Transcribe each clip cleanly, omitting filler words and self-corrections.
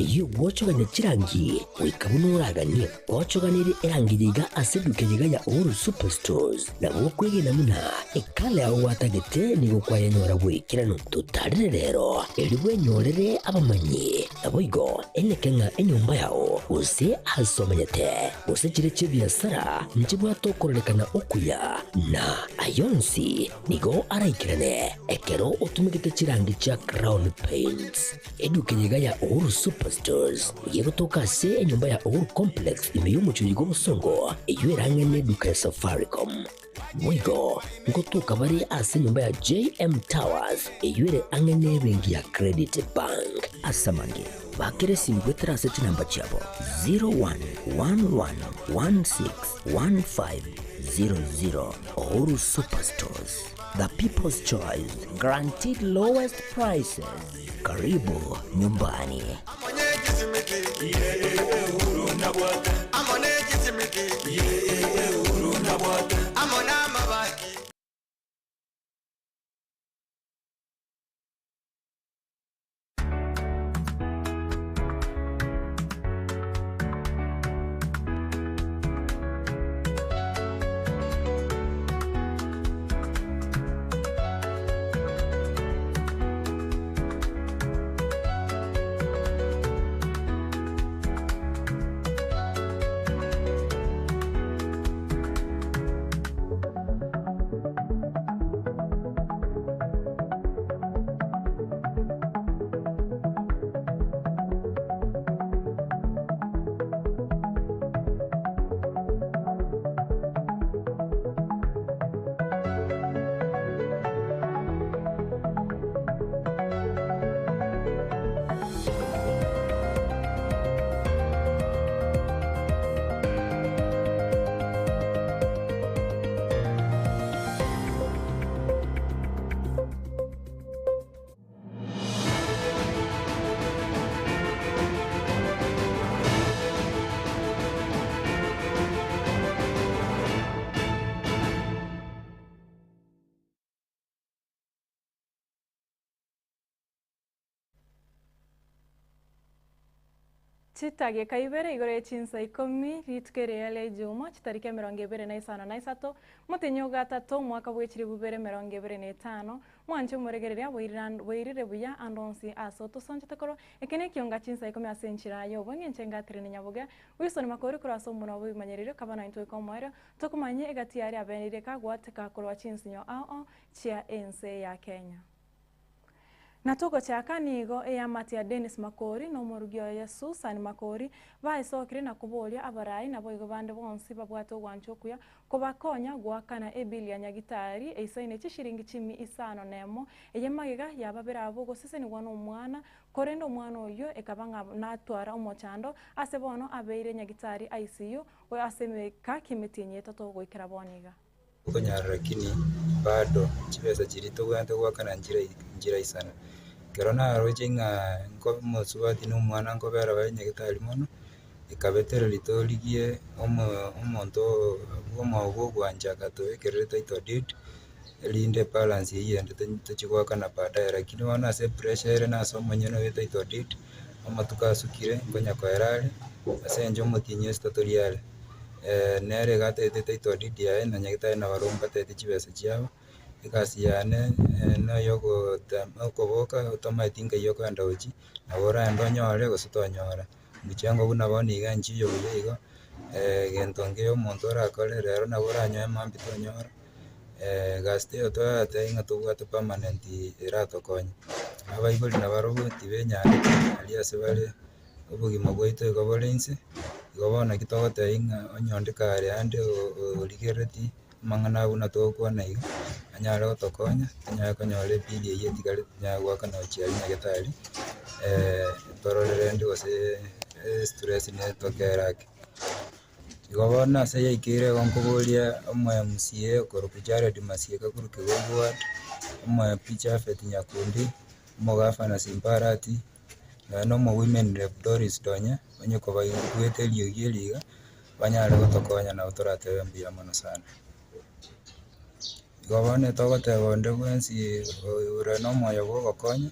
iyo wochoganya chirangi wikabunuraganie wochoganire erangi yiga aseduke yiga ya Uhuru Superstores na wokwegena muna ekale aho watagete ni gukwaya nyora gwikirano tutarire rero eriwe nyorere abamanyi naboigo Ekeonga enyumba yao use asomanyete use chire biashara njibwa tokorelekana okuya na ayonsi nigo araikirane ekero utumikite chirangi cha Crown Paints eduke yiga ya Uhuru Superstores yegotoka se enyumba ya Uhuru Complex imeyumuchuri gobusongo eyuerange ne duka ya Safaricom Mwigo ngotuka bari ase nyumba ya JM Towers eyuere angene bengi ya Credit Bank asamange bakire simgwetera seti namba chabo 0111161500 Uhuru Superstores, the people's choice, guaranteed lowest prices. Karibu nyumbani. Chitage kaibere igore Chinsa Ikomi ritukere yale juma chitarike 25 mutenyo gatatu mwaka bwechiri bubere 25 mwanche muregereria boirire buya andonsi asoto sonje takoro ekene Ekeonga Chinsa Ikomi asenchira yo bongenche ngatire Nyaboga wisoni makori kuraso muno bimanyerire kabana into ikomwera tokumanye egatiari abenire kagwateka korwa Chinsinyo ao chia ense ya Kenya. Natoko chaka nigo eyamati ya Dennis Makori no murugyo ya Susan Makori baisokire na kubolia abarai na boigo bande bonsi babwato gwanchokuya kobakonya gwakana ebili ya nyagitari eisaine chishiringi 10 nemo eyemagiga yababera abo sese ni gwana omwana korendo omwana oyo ekabanga natwara omochando asebono abeire nyagitari ICU we asemeka kimitinye toto gwikira boniga konyara lakini bado chibesa chirito gwante gwakana njira isana kerona rojenga ngo musubati no mwana ngo bera banyegitari mono ikabetero litoligie omonto gwo gwanja gato ekereta itodit linde balance yende tachigwakana baadaye lakini wana se pressure na somo nyeno weta itodit amatuka sukire ngonya kwa erale asenjo mutinye statoriale nere gate itodit ya na nyegitari na baromba tete chibesa chiabo ikasiyane no yoko koboka automatic yoko andoji na bora ndonyore gusutonyora muchango buna boni ganchi yo yigo gentonge yo montora kole rero na bora nyoe mambito nyora gaste oto atainga tubwate permanent irato konye abayiboli na baroboti benyane aliase bale ubugima bwito gobolense gobona kitogote inga onyondeka ari ande oligereti mangana buna tokwana iga anyara otokonya anyara konyole pili yetigale nyagwa kana chiari nyagetari tororere ndi gose stress ne tokerake igobona se yikire gonkubulia omwe MCA korupujara dimasie kakuruke gogwa omwe picha feti nyakundi mogafa na simparati no mo women rep Doris Donya onye ko bayigwete liyogieliga banyara gotokonya na utorate mbia mono sana gobane togote bonde bwensi ureno moyo gokonya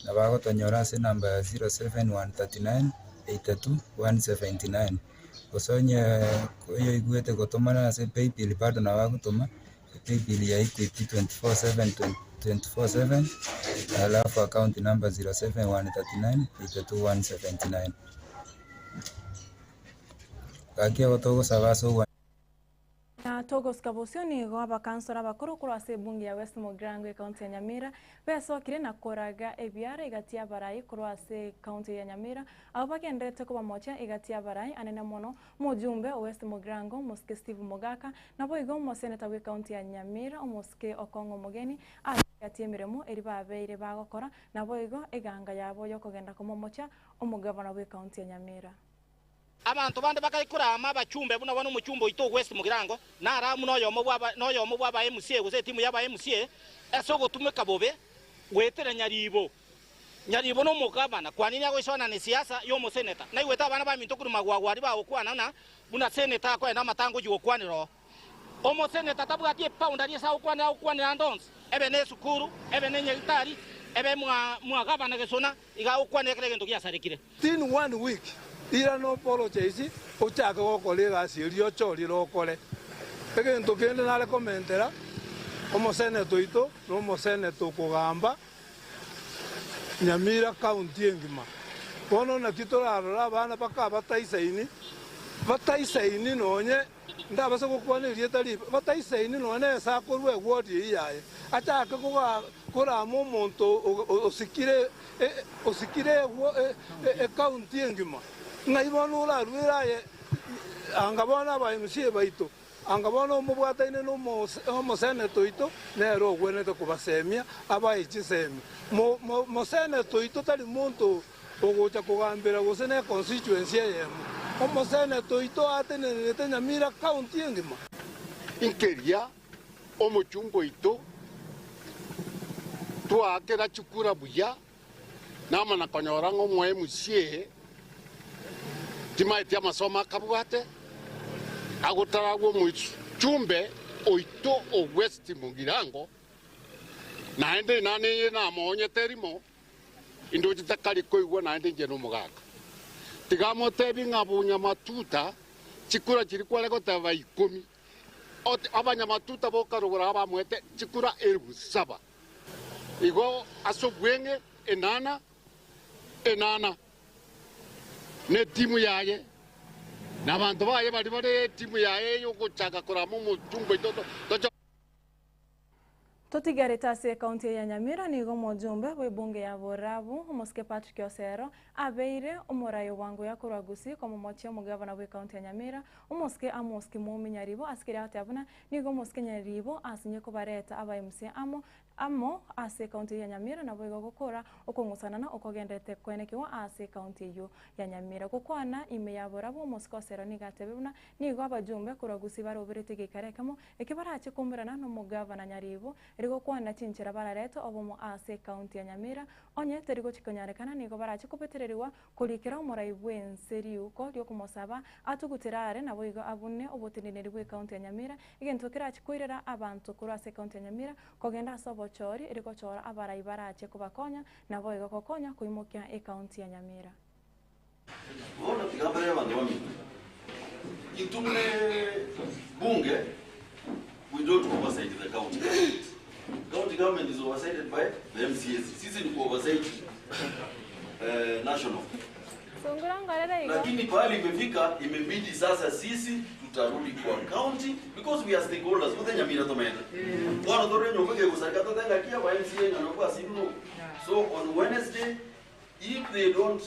na bagotonyora ase namba ya 07139 82 179 osonye oyo igwete gotomana ase paybill bado na bagotoma paybill ya Equity 24/7 alafu account number 07139 82 179 gakia gotogosaba ase Na togosika bosio nigo abakansora bakuru kurase bunge ya West Mogrango county ya Nyamira besokire na koraga ebiara igati ya barai kurase county ya Nyamira abo bagendete kuba mocha igati ya barai anene mono mujumbe West Mogrango Moske Steve Mogaka nabo igo mo senator we county ya Nyamira Moske Okongo Mogeni agati emiremo eri babeire bagokora nabo igo eganga yabo yo kogenda kumomocha omugabana we county ya Nyamira. Abantu bande bakayikura abachumbe buna bano muchumbo ito West Mugirango na aramu noyo mubwa MCA guze timu yaba MCA eso gutumika bobe wetere nyaribo no mugabana kwa nini agwishona ni siasa yo mu senator na iweta bana ba minto kuruma gwagwari ba okwana na buna senator kwa na matango ji okwaniro omo senator tabwatie pound ali sa okwana ndons ebe ne sukuru ebe ne nyitari ebe mwa gabana gesona iga okwana kile gento kia sarikire in 1 week ira no apologize ochaka gokorera sirio chori lokore egento kende na recommendera omo senator ito no mo senator kugamba Nyamira county engima bono na kitorarora bana baka bataisaini nonye ndabase gukwana irieta ri bataisaini none sa korwe ward yaye ataka kora mo monto osikire county engima ngaibono la ruiraye angabona ba MCA baito angabona omubwataine no mo senator ito nero gwenete kubasemia abaichisemi mo senator ito tali muntu ogocha kugambira gose ne constituency yemo omo senator ito atenenete Nyamira county engima inkeria omuchumbo ito twakera chukura buya namana konyora ngo mo MCA timaitia masoma kabwate agutarago muchumbe oito o West Mugirango na ende nane na monye terimo indo jitakali koigwa na ende jeno mugaka tigamo tebi ngabunya matuta chikura chirikwale gotava Ikomi abanya matuta bokarugura abamwete chikura 7,000 igo asogwenge enana ne timu yaye na bantu baye bari timu yaye yo guchaka kuramo mutumbo itoto Totigareta ase county ya Nyamira nigo mujumbe we bunge ya Borabu Moske Patrick Osero abeire omorayo wangu ya kuragusi komo moche mugabana we county ya Nyamira Moske Amoski Momi Nyaribo askiri atabuna nigo Moske Nyaribo asinye kubareta aba MC amo ase county ya Nyamira na boigo gukora okongusana na okogendete kwenekiwa ase county yo ya Nyamira gukwana ime ya Borabu Moske Osero nigatebuna nigo abajumbe kuragusi barobirete gikarekamo ekibarache kumburana no mugabana Nyaribo rigo kwana Chinsa barareto obomo ase county ya Nyamira onye terigo chikonyarekana nigo barache kupetereriwa kulikira omorai bwenseri uko ryo kumosaba atugutirare na boigo abune obotineneri bwe county ya Nyamira igento kirache kuirera abantu kuri ase county ya Nyamira kogenda sobochori rigo chora abarai barache kubakonya na boigo kokonya kuimukia e county ya Nyamira Bona tigabere abantu bami itumne bunge we don't oversight the county government. County government is oversighted by the MCAs. Sisi ni oversight national. Lakini pahali imefika imebidi sasa sisi tutarudi kwa county because we are stakeholders with Nyamira tomena. Wana tore nyongege kusarika totenga kia kwa MCA na nokwa sinuno. So on Wednesday if they don't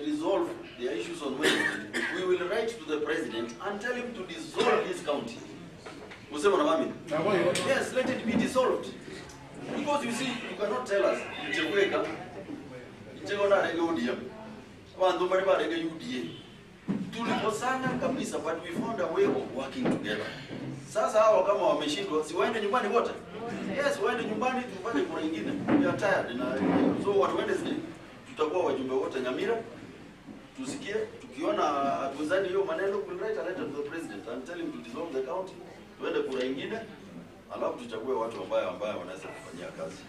resolve their issues on Wednesday we will write to the president and tell him to dissolve his county. Yes, let it be dissolved. Because you see, you cannot tell us Nyaboga, tulikosana kabisa, but we found a way of working together. Sasa hao kama wameshindwa, si waende nyumbani wote? Yes, waende nyumbani tufanye kura nyingine. We are tired na so on Wednesday tutakuwa wajumbe wote Nyamira. Tusikie, tukiona hatuwezani hiyo maneno, we'll write a letter to the president and tell him to dissolve the county. Tuende kura nyingine, alafu tuchague watu ambao wanaweza kufanyia kazi.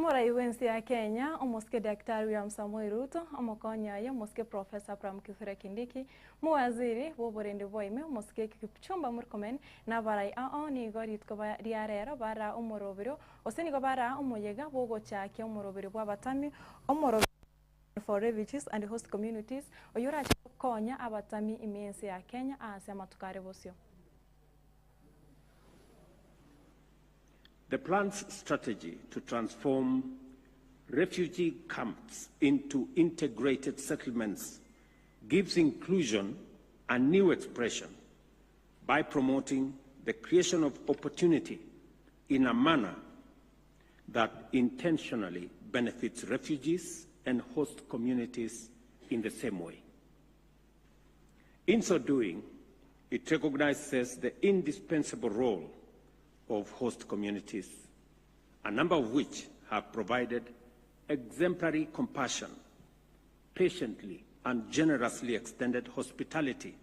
Murai wensi ya Kenya, omoske Daktari William Samoei Ruto, omokonya ya omoske Professor Abraham Kithure Kindiki, muwaziri woborende boime omoske Kipchumba Murkomen na barai aoni gorit ko riarero bara omorobiro, oseni ko bara omoyega bogo chake omorobiro bwa batami, omorobiro for refugees and host communities, oyura konya abatami imensi ya Kenya asema tukare bosio. The plan's strategy to transform refugee camps into integrated settlements gives inclusion a new expression by promoting the creation of opportunity in a manner that intentionally benefits refugees and host communities in the same way. In so doing, it recognizes the indispensable role of host communities, a number of which have provided exemplary compassion, patiently and generously extended hospitality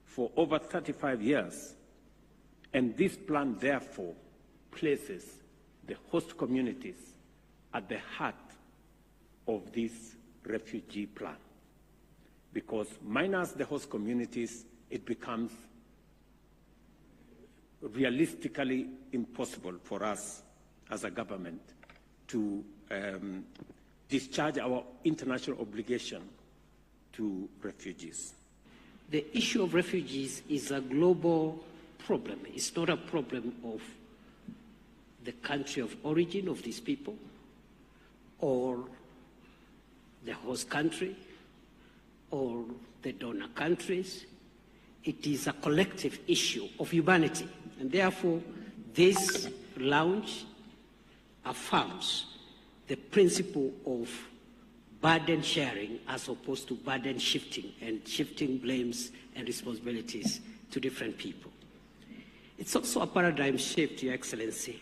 for over 35 years, and this plan therefore places the host communities at the heart of this refugee plan. Because minus the host communities, it becomes realistically impossible for us as a government to discharge our international obligation to refugees. The issue of refugees is a global problem. It's not a problem of the country of origin of these people or the host country or the donor countries. It is a collective issue of humanity. And therefore, this launch affirms the principle of burden sharing as opposed to burden shifting and shifting blames and responsibilities to different people. It's also a paradigm shift, Your Excellency,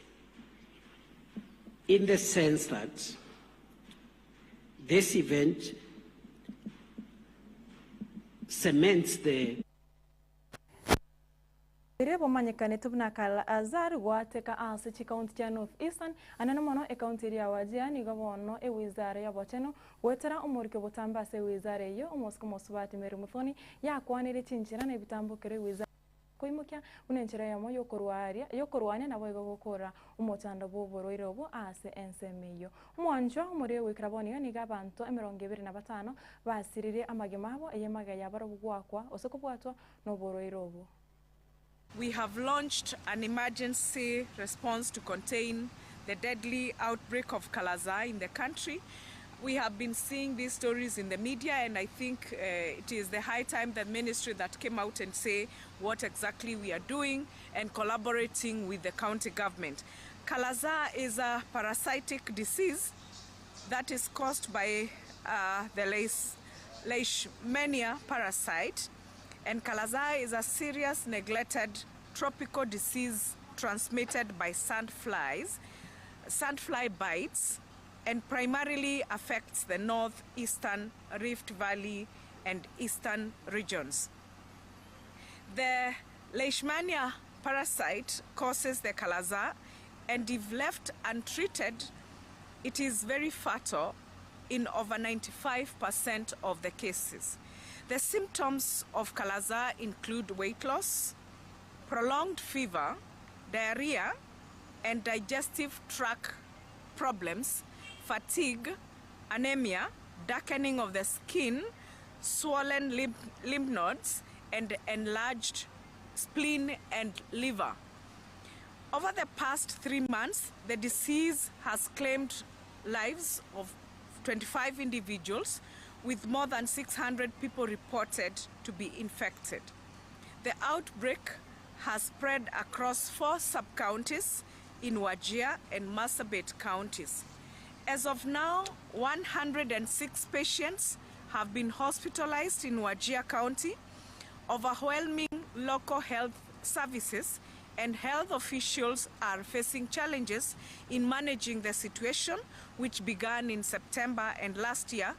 in the sense that this event cements the Irebo manyekane tubna kala azar gwateka ase chi county ya North Eastern anana mono e county ya Wajia ni gobono e wizare ya boteno wetera omorike botamba se wizare yo omosko mosubati meru muthoni ya kwanire chinchira na bitambo kere wizare koimukia unenchira ya moyo korwania na boigo gukora umotanda boboro irobo ase ensemeyo mwanjwa umure wikraboni ni gabanto 25 basirire amagemabo eyemaga ya baro bugwakwa osokobwatwa no boro irobo. We have launched an emergency response to contain the deadly outbreak of Kalaza in the country. We have been seeing these stories in the media, and I think it is the high time that ministry that came out and say what exactly we are doing and collaborating with the county government. Kalaza is a parasitic disease that is caused by the Leishmania parasite. And Kalaza is a serious neglected tropical disease transmitted by sandfly bites, and primarily affects the northeastern Rift Valley and eastern regions. The Leishmania parasite causes the Kalaza, and if left untreated, it is very fatal in over 95% of the cases. The symptoms of Kalaza include weight loss, prolonged fever, diarrhea, and digestive tract problems, fatigue, anemia, darkening of the skin, swollen lymph nodes, and enlarged spleen and liver. Over the past 3 months, the disease has claimed lives of 25 individuals, with more than 600 people reported to be infected. The outbreak has spread across 4 sub-counties in Wajir and Marsabit counties. As of now, 106 patients have been hospitalized in Wajir County, overwhelming local health services, and health officials are facing challenges in managing the situation, which began in September and last year,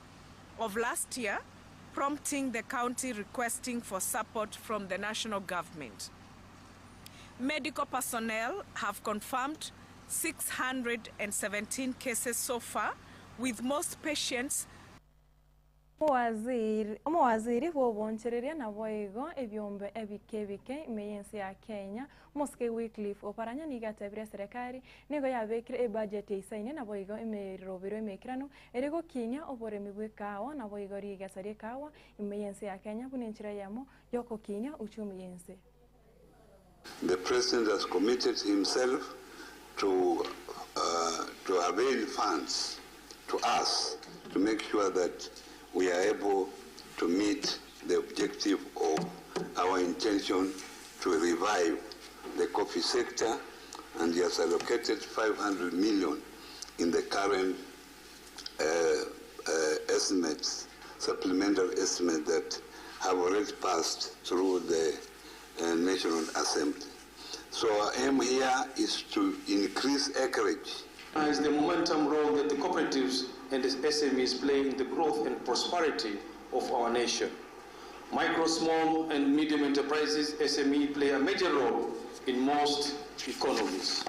prompting the county requesting for support from the national government. Medical personnel have confirmed 617 cases so far, with most patients. Omwaziri w'obonchereria na boigo ebyombe ebikebike imeyensi ya Kenya Moske Wycliffe oparanya nigatebire serikali nigo yabekire budget isaine na boigo imerobiro imekirano erego kinya oboremi bwekawa na boigo rigasarie kawa imeyensi ya Kenya bunenchira yamo yoko kinya uchumi yense. The president has committed himself to avail funds to us to make sure that we are able to meet the objective of our intention to revive the coffee sector, and he has allocated 500 million in the current estimates, supplemental estimate that have already passed through the National Assembly. So our aim here is to increase acreage. Is the momentum role that the cooperatives and the SMEs play in the growth and prosperity of our nation. Micro, small and medium enterprises, SME, play a major role in most economies,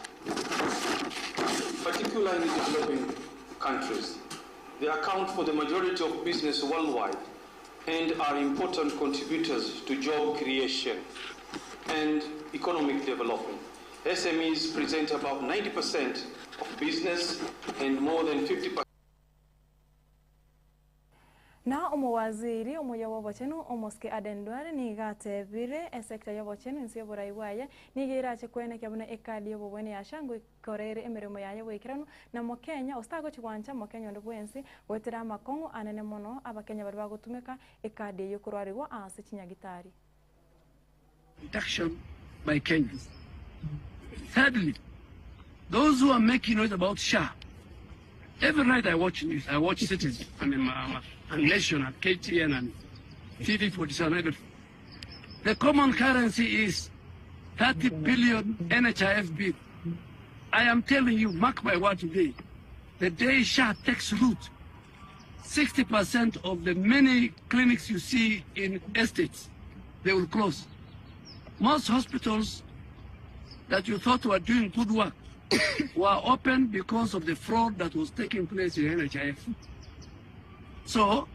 particularly in developing countries. They account for the majority of business worldwide and are important contributors to job creation and economic development. SMEs present about 90% of business and more than 50%. Na omowaziri omoya wabachenu omoske adendware nigatebire esekta yabachenu nsiyo boraiwaye nigirache kwene kyabuna ekadi yobobone yashango ikorere emirimo yaye wekirano na mokenya ostago chigwancha mokenya ndobwensi wetira makongo anene mono abakenya bari bagutumika ekadi yokurwariwa ase chinyagitari. Reduction by Kenyans. Thirdly, those who are making noise about SHA. Every night I watch news. I watch Citizen and Nation and KTN and TV 47. The common currency is 30 billion NHIF bill. I am telling you, mark my word today, the day SHA takes root, 60% of the many clinics you see in estates, they will close. Most hospitals that you thought were doing good work were open because of the fraud that was taking place in NHIF. So,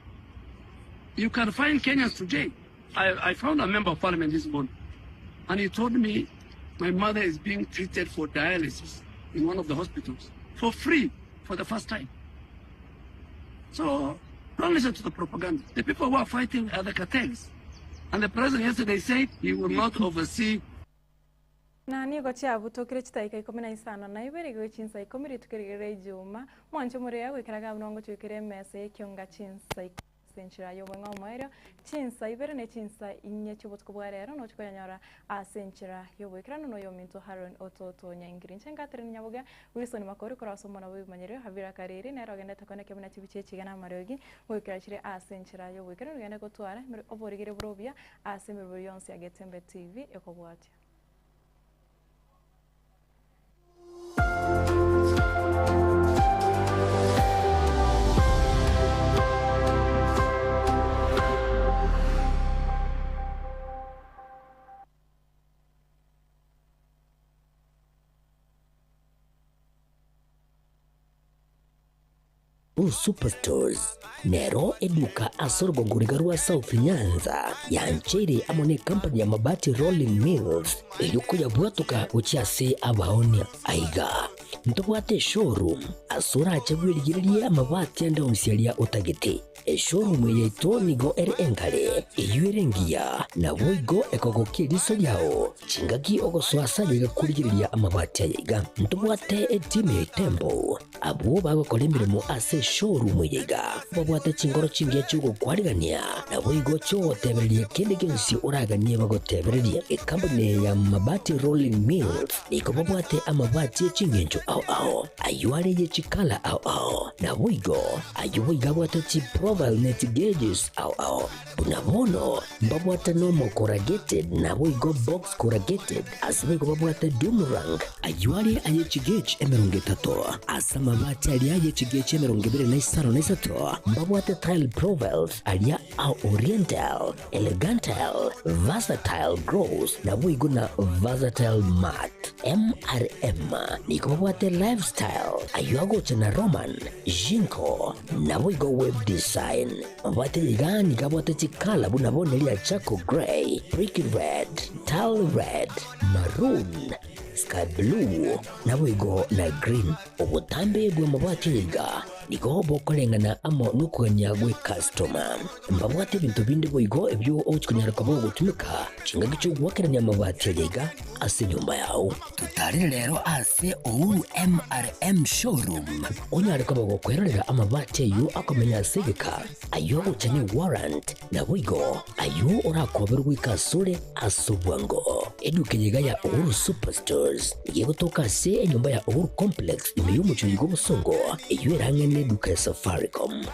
you can find Kenyans today. I found a member of parliament this morning, and he told me my mother is being treated for dialysis in one of the hospitals for free for the first time. So, don't listen to the propaganda. The people who are fighting are the cartels. And the president yesterday said he will not oversee. Na nigo chabu tokire chitaika Ikomi na isano na ibere go Chinsa Ikomi ritukirire Juma mwancho muri yawe kiraga mnongo chukire mese Ekeonga Chinsa senchira yo mwenga omwero Chinsa ibere ne Chinsa inye chubotko bwarero no chikoyanyora a senchira yo wekirano no yo minto Haron ototo nyangirinche ngatere Nyaboga Wilson makori korasomo na bimanyere habira karere na rogenda takone kemuna chibiche chigana marogi wekirachire a senchira yo wekirano genda gotwara oborigire brobia a semero yonse ya Getembe TV ekobwati. Superstores Nero eduka asorgo ngurigarua South Nyanza yanchere amone company ya mabati Rolling Mills eyuko yabwatuka uchiase abaonia aiga ntobwate showroom asura achagwirigirie amabati enda usialia utagete showroom yeito nigo engale eyuerengia na boigo ekogokiriso yao chingaki ogoswasa yiga kurigiriria amabati yiga ntobwate etime tembo abo bagokora imirimo ase showroom yiga babwate chingoro chingia chugo kwarigania na boigo cho tebererie kende gensi uraganie bagotebererie company ya mabati Rolling Mills niko babwate amabati chingenjo ao ayuare chikala au na wigo ayuwiga bwata chi profile net gauges au bunabono mbabwata normal corrugated na wigo box corrugated asibigo babwata boomerang ayuali aye chigage emerongetato asama bati ali aye chigage emerongibere na isaro na isato mbabwata tile profiles alia au oriental elegantal versatile gross na wigo na versatile mat MRM niko babwata lifestyle ayuago chana roman jinko na wigo web design babwata yigani kabwata chikala bunabone lia chaco gray brick red tile red maroon sky blue na wigo na green obutambe bwe mabwate yiga niko bokolengana amo nukuganya gwe customer mbabwate bintu bindi boigo ebyo ochikunyara kabo gutumika chinga gicho gwakeranya mabwate yiga ase nyumba yao tutari rero ase ou MRM showroom onyara kabo gukwerera amabwate yu akomenya segeka ayo uchane warrant na wigo ayo urakoberwa ikasure asubwango eduke yiga ya Uhuru Superstores yego toka se nyumba ya Uhuru Complex imeyumucho yigo busongo iyo erangene duka ya Safaricom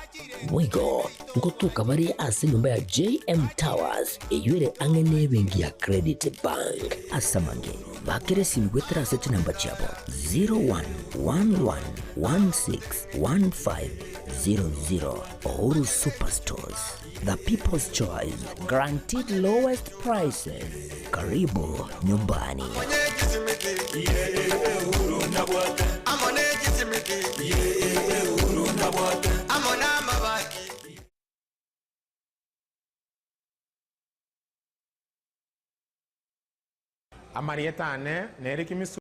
wigo ngotuka bari ase nyumba ya JM Towers iyo ere angene bengi ya Credit Bank asamange bakere simgwetera sete namba chabo 0111161500 Uhuru Superstores, the people's choice, guaranteed lowest prices. Karibu nyumbani. Amarietane, Nerikimisu.